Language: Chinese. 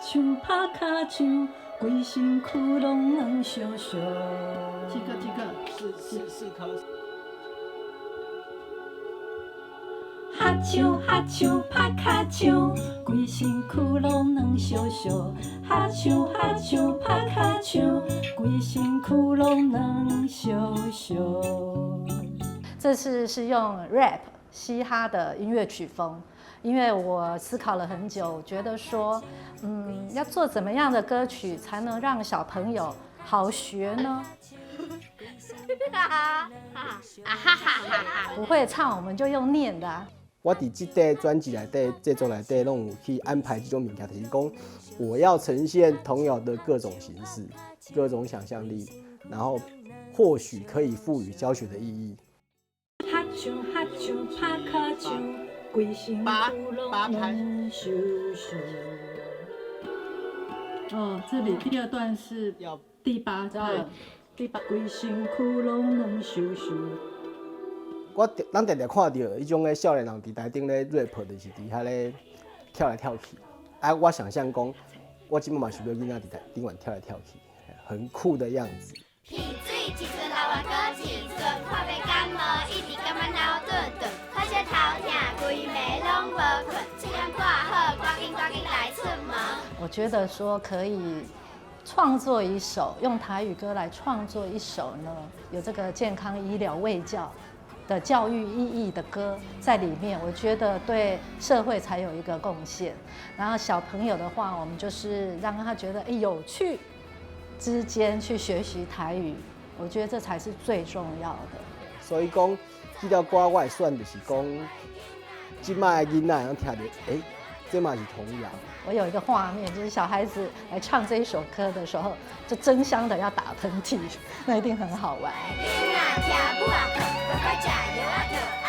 手拍骹手，规身躯拢软烧烧。几个？四颗。哈手哈手拍骹手，规身躯拢软烧烧。哈手哈手拍骹手，规身躯拢软烧烧。这次是用 rap 嘻哈的音乐曲风，因为我思考了很久，觉得说，要做怎么样的歌曲才能让小朋友好学呢？不会唱我们就用念的啊。我伫这块专辑内底、制作内底，拢有去安排这种物件，就是讲我要呈现童谣的各种形式、各种想象力，然后或许可以赋予教学的意义。哈手哈手拍骹手，规身躯拢软烧烧。哦，这里第二段是第8段，规身躯拢软烧烧。咱常常看到迄种的少年人伫台顶咧 rap， 就是伫遐咧跳来跳去。我想象讲，我即摆嘛想要囡仔伫台顶玩跳来跳去，很酷的样子。鼻水一阵流啊过一阵，看袂感冒，一直感觉脑顿顿，好些头痛，规暝拢无困，这样挂好，赶紧来出门。我觉得说可以创作一首，用台语歌来创作一首呢，有这个健康医疗卫教的教育意义的歌在里面，我觉得对社会才有一个贡献。然后小朋友的话，我们就是让他觉得有趣之间去学习台语，我觉得这才是最重要的。所以讲，这条歌我会选就是讲，即摆的囡仔能听到，这嘛是童谣。我有一个画面，就是小孩子来唱这一首歌的时候，就争相的要打喷嚏，那一定很好玩。囡仔听母仔课，乖乖食药仔套。